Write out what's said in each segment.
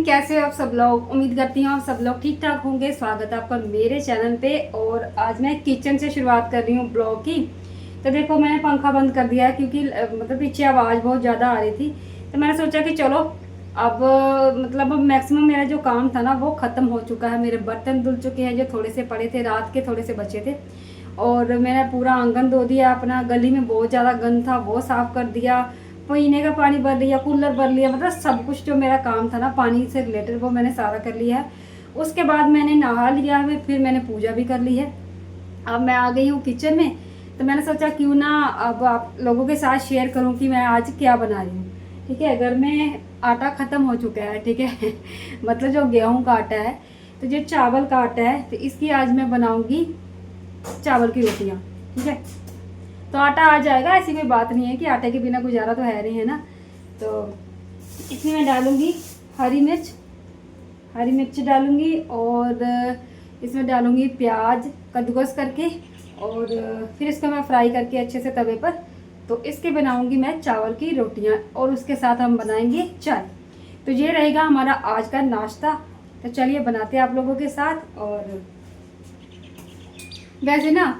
कैसे हो आप सब लोग। उम्मीद करती हूँ आप सब लोग ठीक ठाक होंगे। स्वागत है आपका मेरे चैनल पे। और आज मैं किचन से शुरुआत कर रही हूँ ब्लॉग की। तो देखो मैंने पंखा बंद कर दिया है क्योंकि मतलब पीछे आवाज़ बहुत ज़्यादा आ रही थी। तो मैंने सोचा कि चलो अब मतलब मैक्सिमम मेरा जो काम था ना वो ख़त्म हो चुका है। मेरे बर्तन धुल चुके हैं जो थोड़े से पड़े थे, रात के थोड़े से बचे थे। और मैंने पूरा आंगन धो दिया अपना। गली में बहुत ज़्यादा गंद था वो साफ़ कर दिया। पीने का पानी भर लिया, कूलर भर लिया, मतलब सब कुछ जो मेरा काम था ना पानी से रिलेटेड वो मैंने सारा कर लिया है। उसके बाद मैंने नहा लिया है, फिर मैंने पूजा भी कर ली है। अब मैं आ गई हूँ किचन में। तो मैंने सोचा क्यों ना अब आप लोगों के साथ शेयर करूँ कि मैं आज क्या बना रही हूँ। ठीक है, घर में आटा ख़त्म हो चुका है। ठीक है मतलब जो गेहूँ का आटा है, तो जो चावल का आटा है, तो इसकी आज मैं बनाऊँगी चावल की रोटियाँ। ठीक है, तो आटा आ जाएगा, ऐसी कोई बात नहीं है कि आटे के बिना गुजारा तो है नहीं, है ना। तो इसमें मैं डालूँगी हरी मिर्च डालूँगी और इसमें डालूँगी प्याज कद्दूकस करके, और फिर इसको मैं फ्राई करके अच्छे से तवे पर। तो इसके बनाऊँगी मैं चावल की रोटियाँ और उसके साथ हम बनाएंगे चाय। तो ये रहेगा हमारा आज का नाश्ता। तो चलिए बनाते हैं आप लोगों के साथ। और वैसे ना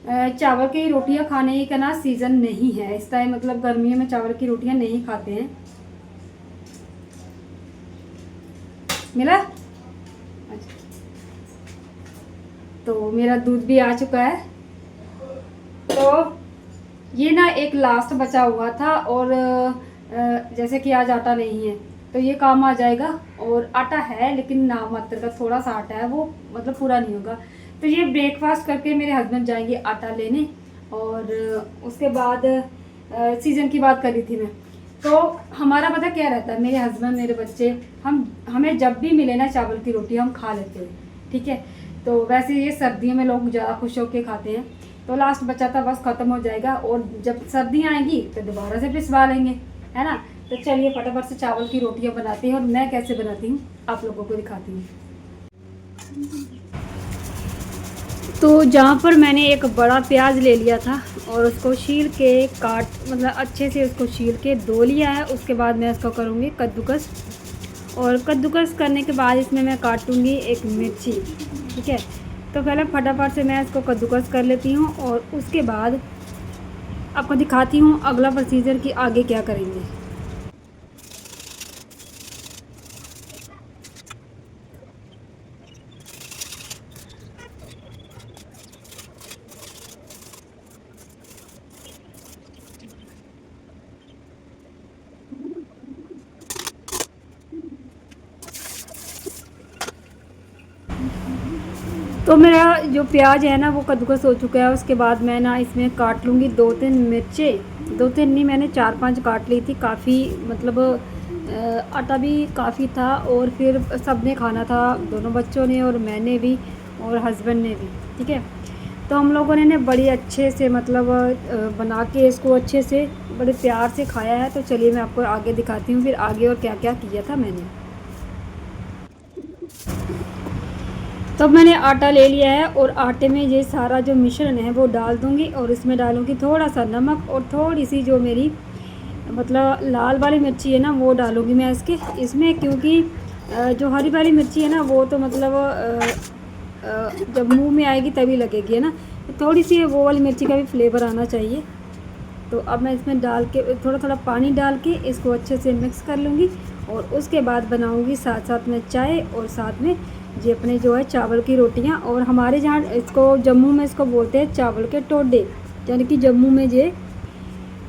चावल की रोटियां खाने का ना सीज़न नहीं है इस टाइम, मतलब गर्मियों में चावल की रोटियां नहीं खाते हैं। मिला अच्छा। तो मेरा दूध भी आ चुका है। तो ये ना एक लास्ट बचा हुआ था, और जैसे कि आज आटा नहीं है तो ये काम आ जाएगा। और आटा है लेकिन नाम मात्र का थोड़ा सा आटा है, वो मतलब पूरा नहीं होगा। तो ये ब्रेकफास्ट करके मेरे हस्बैंड जाएंगे आटा लेने। और उसके बाद सीज़न की बात करी थी मैं, तो हमारा पता क्या रहता है, मेरे हस्बैंड मेरे बच्चे हमें जब भी मिले ना चावल की रोटी हम खा लेते हैं। ठीक है, तो वैसे ये सर्दियों में लोग ज़्यादा खुश होकर खाते हैं। तो लास्ट बचा था बस ख़त्म हो जाएगा, और जब सर्दियाँ आएंगी तो दोबारा से पिसवा लेंगे, है ना। तो चलिए फटाफट से चावल की रोटियाँ बनाती हैं, और मैं कैसे बनाती हूँ आप लोगों को दिखाती हूँ। तो जहाँ पर मैंने एक बड़ा प्याज ले लिया था और उसको छील के मतलब अच्छे से उसको छील के धो लिया है। उसके बाद मैं इसको करूँगी कद्दूकस, और कद्दूकस करने के बाद इसमें मैं काटूँगी एक मिर्ची। ठीक है, तो पहले फटाफट से मैं इसको कद्दूकस कर लेती हूँ, और उसके बाद आपको दिखाती हूँ अगला प्रोसीजर कि आगे क्या करेंगे। तो मेरा जो प्याज है ना वो कद्दूकस हो चुका है। उसके बाद मैं ना इसमें काट लूँगी 2-3 मिर्चें, 2-3 नहीं मैंने 4-5 काट ली थी। काफ़ी मतलब आटा भी काफ़ी था, और फिर सब ने खाना था, दोनों बच्चों ने और मैंने भी और हस्बैंड ने भी। ठीक है, तो हम लोगों ने बड़ी अच्छे से मतलब बना के इसको अच्छे से बड़े प्यार से खाया है। तो चलिए मैं आपको आगे दिखाती हूँ फिर आगे और क्या क्या किया था मैंने। तो मैंने आटा ले लिया है और आटे में ये सारा जो मिश्रण है वो डाल दूँगी और इसमें डालूँगी थोड़ा सा नमक और थोड़ी सी जो मेरी मतलब लाल वाली मिर्ची है ना वो डालूँगी मैं इसमें, क्योंकि जो हरी वाली मिर्ची है ना वो तो मतलब जब मुंह में आएगी तभी लगेगी, है ना। तो थोड़ी सी वो वाली मिर्ची का भी फ्लेवर आना चाहिए। तो अब मैं इसमें डाल के थोड़ा थोड़ा पानी डाल के इसको अच्छे से मिक्स कर लूँगी और उसके बाद बनाऊँगी साथ साथ में चाय और साथ में ये अपने जो है चावल की रोटियाँ। और हमारे जहाँ इसको जम्मू में इसको बोलते हैं चावल के टोडे, यानी कि जम्मू में ये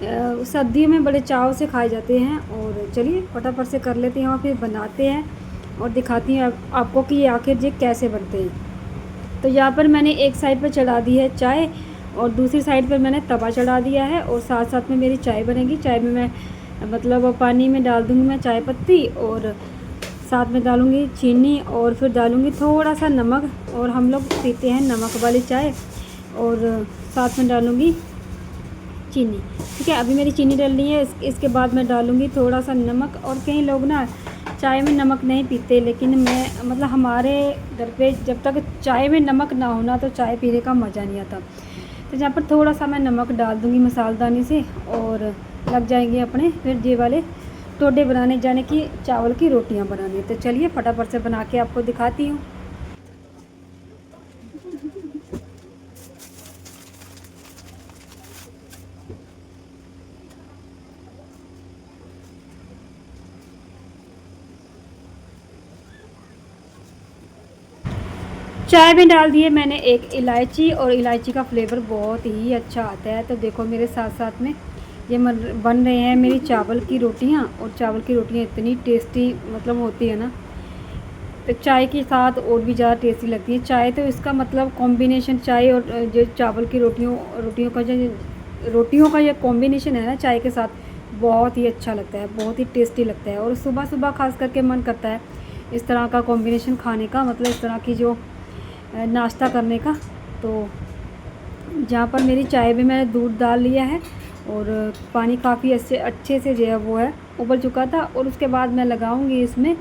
सर्दियों में बड़े चाव से खाए जाते हैं। और चलिए फटाफट से कर लेते हैं और फिर बनाते हैं और दिखाती हूँ आपको कि ये आखिर ये कैसे बनते हैं। तो यहाँ पर मैंने एक साइड पर चढ़ा दी है चाय और दूसरी साइड पर मैंने तवा चढ़ा दिया है और साथ साथ में मेरी चाय बनेगी। चाय में मैं मतलब पानी में डाल दूँगी मैं चाय पत्ती और साथ में डालूँगी चीनी और फिर डालूँगी थोड़ा सा नमक, और हम लोग पीते हैं नमक वाली चाय, और साथ में डालूँगी चीनी। ठीक है, अभी मेरी चीनी डल रही है। इसके बाद मैं डालूँगी थोड़ा सा नमक। और कई लोग ना चाय में नमक नहीं पीते, लेकिन मैं मतलब हमारे घर पे जब तक चाय में नमक ना होना तो चाय पीने का मज़ा नहीं आता। तो यहाँ पर थोड़ा सा मैं नमक डाल दूँगी मसालदानी से और लग जाएंगे अपने फिर ये वाले टोडे बनाने, जाने की चावल की रोटियाँ बनाने। तो चलिए फटाफट से बना के आपको दिखाती हूँ। चाय में डाल दिए मैंने एक इलायची, और इलायची का फ्लेवर बहुत ही अच्छा आता है। तो देखो मेरे साथ साथ में ये बन रहे हैं मेरी चावल की रोटियां, और चावल की रोटियां इतनी टेस्टी मतलब होती है ना, तो चाय के साथ और भी ज़्यादा टेस्टी लगती है। चाय तो इसका मतलब कॉम्बिनेशन, चाय और जो चावल की रोटियों का जो कॉम्बिनेशन है ना चाय के साथ, बहुत ही अच्छा लगता है, बहुत ही टेस्टी लगता है। और सुबह सुबह खास करके मन करता है इस तरह का कॉम्बिनेशन खाने का, मतलब इस तरह की जो नाश्ता करने का। तो जहाँ पर मेरी चाय में मैंने दूध डाल लिया है और पानी काफ़ी अच्छे से जो है वो है उबल चुका था। और उसके बाद मैं लगाऊंगी इसमें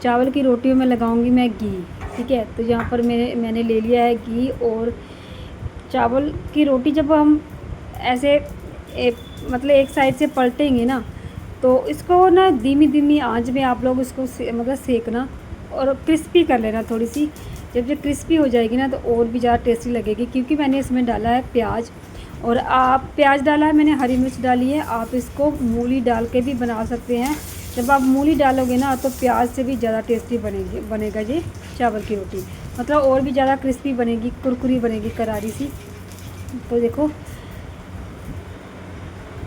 चावल की रोटियों में लगाऊंगी मैं घी। ठीक है, तो यहाँ पर मैंने ले लिया है घी। और चावल की रोटी जब हम ऐसे मतलब एक साइड से पलटेंगे ना, तो इसको ना धीमी धीमी आंच में आप लोग इसको मतलब सेकना और क्रिस्पी कर लेना थोड़ी सी। जब ये क्रिस्पी हो जाएगी ना तो और भी ज़्यादा टेस्टी लगेगी, क्योंकि मैंने इसमें डाला है प्याज। और आप प्याज डाला है मैंने, हरी मिर्च डाली है। आप इसको मूली डाल के भी बना सकते हैं। जब आप मूली डालोगे ना तो प्याज से भी ज़्यादा टेस्टी बनेगा ये चावल की रोटी, मतलब और भी ज़्यादा क्रिस्पी बनेगी, कुरकुरी बनेगी, करारी सी। तो देखो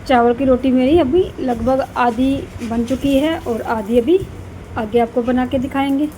चावल की रोटी मेरी अभी लगभग आधी बन चुकी है और आधी अभी आगे आपको बना के दिखाएंगे।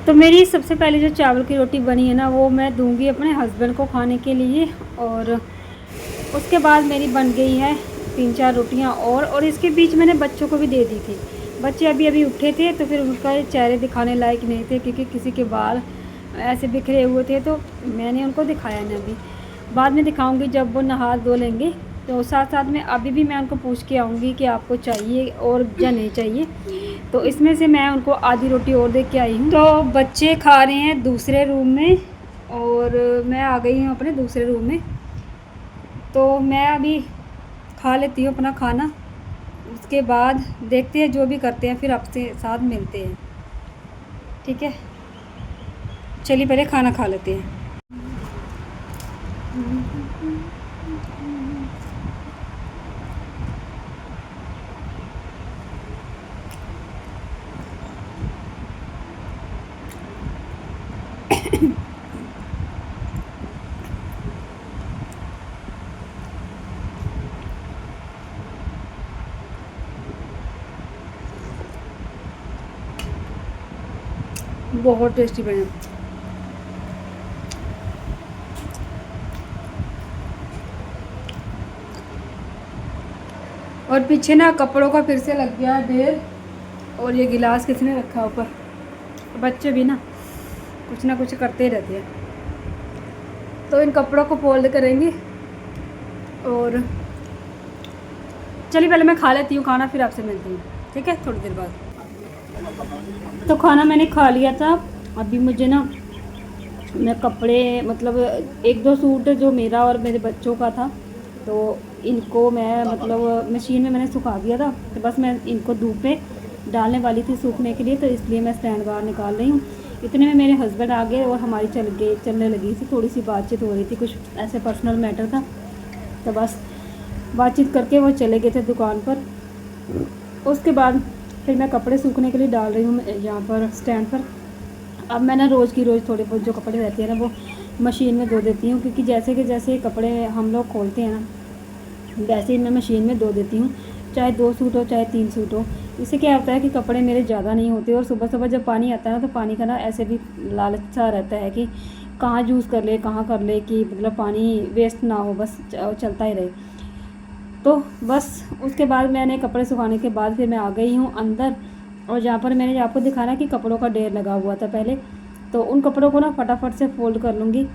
तो मेरी सबसे पहले जो चावल की रोटी बनी है ना वो मैं दूंगी अपने हस्बैंड को खाने के लिए। और उसके बाद मेरी बन गई है 3-4 रोटियां और इसके बीच मैंने बच्चों को भी दे दी थी। बच्चे अभी अभी उठे थे तो फिर उनका चेहरे दिखाने लायक नहीं थे, क्योंकि किसी के बाल ऐसे बिखरे हुए थे, तो मैंने उनको दिखाया नहीं। अभी बाद में दिखाऊंगी जब वो नहा धो लेंगे। तो साथ साथ में अभी भी मैं उनको पूछ के आऊँगी कि आपको चाहिए और या नहीं चाहिए। तो इसमें से मैं उनको आधी रोटी और दे के आई हूँ। तो बच्चे खा रहे हैं दूसरे रूम में और मैं आ गई हूँ अपने दूसरे रूम में। तो मैं अभी खा लेती हूँ अपना खाना, उसके बाद देखते हैं जो भी करते हैं, फिर आपसे साथ मिलते हैं। ठीक है, चलिए पहले खाना खा लेते हैं। बहुत टेस्टी बने। और पीछे ना कपड़ों का फिर से लग गया है ढेर। और ये गिलास किसने रखा ऊपर, बच्चे भी ना कुछ करते ही रहते हैं। तो इन कपड़ों को फोल्ड करेंगे और चलिए पहले मैं खा लेती हूँ खाना, फिर आपसे मिलती हूँ, ठीक है, थोड़ी देर बाद। तो खाना मैंने खा लिया था। अभी मुझे ना, मैं कपड़े मतलब एक दो सूट जो मेरा और मेरे बच्चों का था, तो इनको मैं मतलब मशीन में मैंने सुखा दिया था। तो बस मैं इनको धूप पे डालने वाली थी सूखने के लिए, तो इसलिए मैं स्टैंड बाहर निकाल रही हूँ। इतने में मेरे हस्बैंड आ गए और हमारी चलने लगी थी, थोड़ी सी बातचीत हो रही थी, कुछ ऐसे पर्सनल मैटर था। तो बस बातचीत करके वो चले गए थे दुकान पर। उसके बाद फिर मैं कपड़े सूखने के लिए डाल रही हूँ यहाँ पर स्टैंड पर। अब मैं ना रोज़ की रोज़ थोड़े बहुत जो कपड़े रहते हैं ना वो मशीन में धो देती हूँ, क्योंकि जैसे कपड़े हम लोग खोलते हैं ना वैसे ही मैं मशीन में धो देती हूँ, चाहे 2 सूट हो चाहे 3 सूट हो। इससे क्या होता है कि कपड़े मेरे ज़्यादा नहीं होते, और सुबह सुबह जब पानी आता है ना तो पानी का ना ऐसे भी लालच सा रहता है कि कहाँ यूज़ कर ले कहाँ कर ले, कि मतलब पानी वेस्ट ना हो, बस चलता ही रहे। तो बस उसके बाद मैंने कपड़े सुखाने के बाद फिर मैं आ गई हूँ अंदर। और जहाँ पर मैंने आपको दिखाना कि कपड़ों का ढेर लगा हुआ था पहले, तो उन कपड़ों को ना फटाफट से फ़ोल्ड कर लूँगी।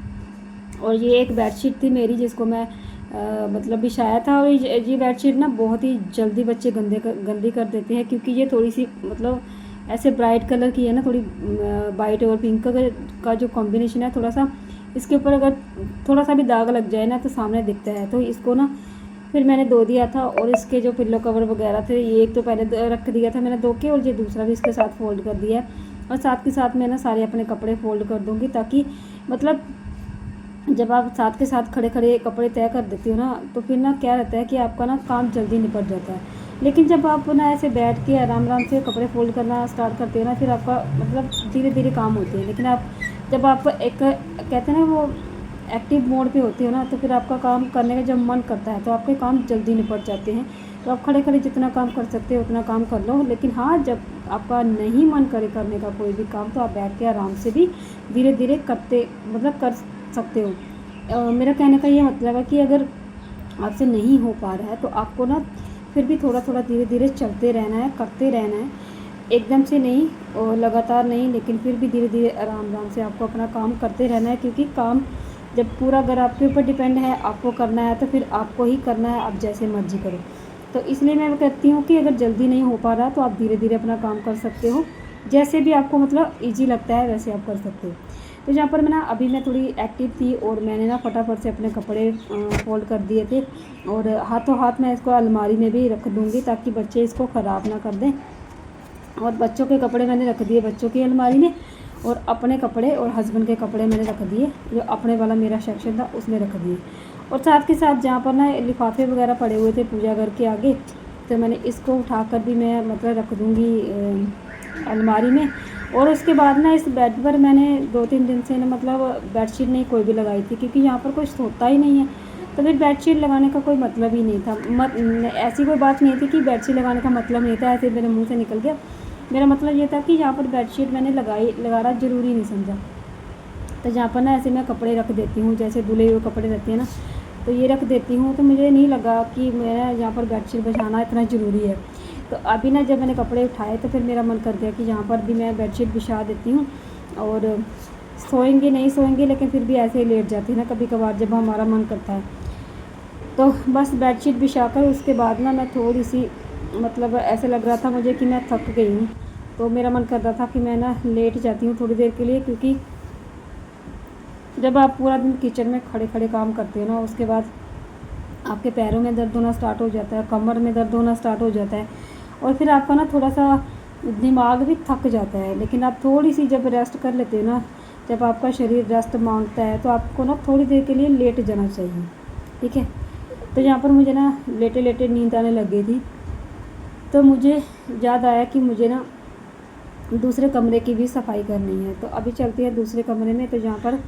और ये एक बेडशीट थी मेरी जिसको मैं मतलब बिछाया था, और ये बेडशीट ना बहुत ही जल्दी बच्चे गंदी कर देते हैं, क्योंकि ये थोड़ी सी मतलब ऐसे ब्राइट कलर की है ना, थोड़ी वाइट और पिंक का जो कॉम्बिनेशन है थोड़ा सा, इसके ऊपर अगर थोड़ा सा भी दाग लग जाए ना तो सामने दिखता है। तो इसको ना फिर मैंने धो दिया था, और इसके जो पिल्लो कवर वगैरह थे ये एक तो पहले रख दिया था मैंने धो के, और ये दूसरा भी इसके साथ फ़ोल्ड कर दिया है। और साथ के साथ मैं ना सारे अपने कपड़े फ़ोल्ड कर दूँगी, ताकि मतलब जब आप साथ के साथ खड़े खड़े कपड़े तय कर देती हो ना, तो फिर ना क्या रहता है कि आपका ना काम जल्दी निपट जाता है। लेकिन जब आप ना ऐसे बैठ के आराम आराम से कपड़े फोल्ड करना स्टार्ट करते हो ना, फिर आपका मतलब धीरे धीरे काम होते हैं। लेकिन आप जब आप एक कहते हैं ना वो एक्टिव मोड पे होते हो ना, तो फिर आपका काम करने का जब मन करता है तो आपके काम जल्दी निपट जाते हैं। तो आप खड़े खड़े जितना काम कर सकते हो उतना काम कर लो। लेकिन हाँ, जब आपका नहीं मन करे करने का कोई भी काम, तो आप बैठ के आराम से भी धीरे धीरे करते मतलब कर सकते हो। मेरा कहने का ये मतलब है कि अगर आपसे नहीं हो पा रहा है तो आपको ना फिर भी थोड़ा थोड़ा धीरे धीरे चलते रहना है, करते रहना है, एकदम से नहीं और लगातार नहीं, लेकिन फिर भी धीरे धीरे आराम आराम से आपको अपना काम करते रहना है। क्योंकि काम जब पूरा अगर आपके ऊपर डिपेंड है, आपको करना है, तो फिर आपको ही करना है, आप जैसे मर्जी करो। तो इसलिए मैं कहती हूँ कि अगर जल्दी नहीं हो पा रहा तो आप धीरे धीरे अपना काम कर सकते हो, जैसे भी आपको मतलब ईजी लगता है वैसे आप कर सकते हो। तो जहाँ पर मैं ना अभी मैं थोड़ी एक्टिव थी और मैंने ना फटाफट से अपने कपड़े फोल्ड कर दिए थे, और हाथों हाथ मैं इसको अलमारी में भी रख दूँगी ताकि बच्चे इसको ख़राब ना कर दें। और बच्चों के कपड़े मैंने रख दिए बच्चों की अलमारी में, और अपने कपड़े और हस्बैंड के कपड़े मैंने रख दिए, जो अपने वाला मेरा सेक्शन था उसमें रख दिए। और साथ के साथ जहाँ पर ना लिफाफे वगैरह पड़े हुए थे पूजा घर के आगे, तो मैंने इसको उठाकर भी मैं मतलब रख दूँगी अलमारी में। और उसके बाद ना इस बेड पर मैंने 2-3 दिन से ना मतलब बेडशीट नहीं कोई भी लगाई थी, क्योंकि यहाँ पर कोई सोता ही नहीं है, तो फिर बेडशीट लगाने का कोई मतलब ही नहीं था। ऐसी कोई बात नहीं थी कि बेडशीट लगाने का मतलब नहीं था, ऐसे मेरे मुंह से निकल गया। मेरा मतलब ये था कि यहाँ पर बेडशीट मैंने लगाना ज़रूरी नहीं समझा। तो जहाँ पर ना ऐसे मैं कपड़े रख देती हूँ, जैसे धुले हुए कपड़े रहते हैं ना, तो ये रख देती हूँ, तो मुझे नहीं लगा कि मेरा यहाँ पर बेडशीट बिछाना इतना ज़रूरी है। तो अभी ना जब मैंने कपड़े उठाए तो फिर मेरा मन कर गया कि यहाँ पर भी मैं बेडशीट बिछा देती हूँ। और सोएंगे नहीं सोएंगे, लेकिन फिर भी ऐसे ही लेट जाती है ना कभी कभार जब हमारा मन करता है। तो बस बेडशीट बिछा कर उसके बाद ना मैं थोड़ी सी मतलब ऐसे लग रहा था मुझे कि मैं थक गई हूँ, तो मेरा मन कर रहा था कि मैं ना लेट जाती हूँ थोड़ी देर के लिए। क्योंकि जब आप पूरा दिन किचन में खड़े खड़े काम करते हो ना, उसके बाद आपके पैरों में दर्द होना स्टार्ट हो जाता है, कमर में दर्द होना स्टार्ट हो जाता है, और फिर आपका ना थोड़ा सा दिमाग भी थक जाता है। लेकिन आप थोड़ी सी जब रेस्ट कर लेते हो ना, जब आपका शरीर रेस्ट मांगता है, तो आपको ना थोड़ी देर के लिए लेट जाना चाहिए, ठीक है। तो यहाँ पर मुझे ना लेटे लेटे नींद आने लग गई थी, तो मुझे याद आया कि मुझे ना दूसरे कमरे की भी सफाई करनी है। तो अभी चलती है दूसरे कमरे में। तो जहाँ पर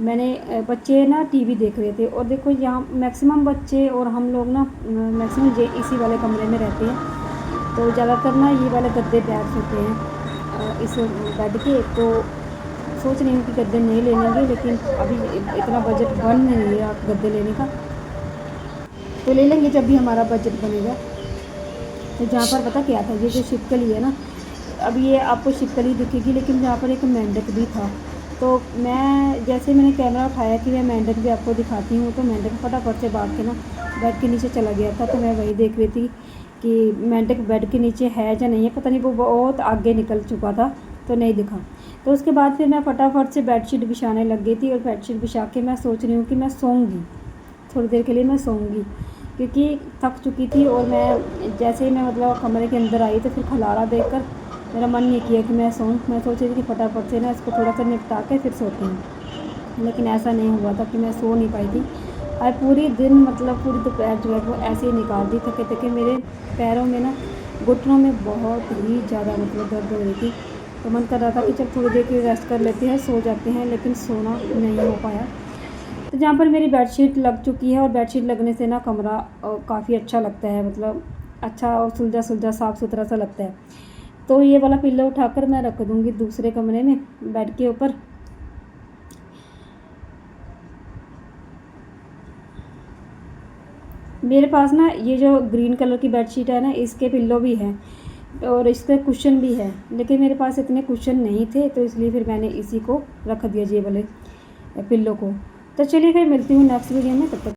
मैंने बच्चे ना टीवी देख रहे थे, और देखो यहाँ मैक्सिमम बच्चे और हम लोग ना मैक्सिमम इसी वाले कमरे में रहते हैं, तो ज़्यादातर ना ये वाले गद्दे बैग्स होते हैं। इस बेड के, तो सोच रही हूँ कि गद्दे नहीं लेंगे, लेकिन अभी इतना बजट बन नहीं है गद्दे लेने का, तो ले लेंगे जब भी हमारा बजट बनेगा। तो जहाँ पर पता क्या था, ये जो छिपकली है ना, अब ये आपको छिपकली दिखेगी, लेकिन जहाँ पर एक मेंढक भी था। तो मैं जैसे मैंने कैमरा उठाया कि मैं मेंढक भी आपको दिखाती हूँ, तो मेंढक फटाफट से भाग के ना बेड के नीचे चला गया था। तो मैं वही देख रही थी कि मेंढक बेड के नीचे है या नहीं है, पता नहीं, वो बहुत आगे निकल चुका था तो नहीं दिखा। तो उसके बाद फिर मैं फटाफट से बेडशीट बिछाने लग गई थी, और बेडशीट बिछा के मैं सोच रही हूँ कि मैं सोऊंगी, थोड़ी देर के लिए मैं सोऊंगी, क्योंकि थक चुकी थी। और मैं जैसे ही मैं मतलब कमरे के अंदर आई तो फिर खलाड़ा देखकर मेरा मन नहीं किया कि मैं सोऊं। मैं सोच रही थी कि फटाफट से ना इसको थोड़ा सा निपटा के फिर सोती हूँ, लेकिन ऐसा नहीं हुआ था कि मैं सो नहीं पाई थी। आज पूरी दिन मतलब पूरी दोपहर जो है वो ऐसे ही निकाल दी, थके थके मेरे पैरों में ना, घुटनों में बहुत ही ज़्यादा मतलब दर्द हो रही थी। तो मन कर रहा था कि चल थोड़ी देर की रेस्ट कर लेते हैं, सो जाते हैं, लेकिन सोना नहीं हो पाया। तो जहाँ पर मेरी बेडशीट लग चुकी है, और बेडशीट लगने से ना कमरा काफ़ी अच्छा लगता है, मतलब अच्छा और सुलझा सुलझा साफ़ सुथरा सा लगता है। तो ये वाला पिल्लो उठाकर मैं रख दूँगी दूसरे कमरे में बेड के ऊपर। मेरे पास ना ये जो ग्रीन कलर की बेडशीट है ना, इसके पिल्लो भी हैं और इसके कुशन भी है, लेकिन मेरे पास इतने कुशन नहीं थे, तो इसलिए फिर मैंने इसी को रख दिया, ये वाले पिल्लो को। तो चलिए फिर मिलती हूँ नेक्स्ट वीडियो में, तब तक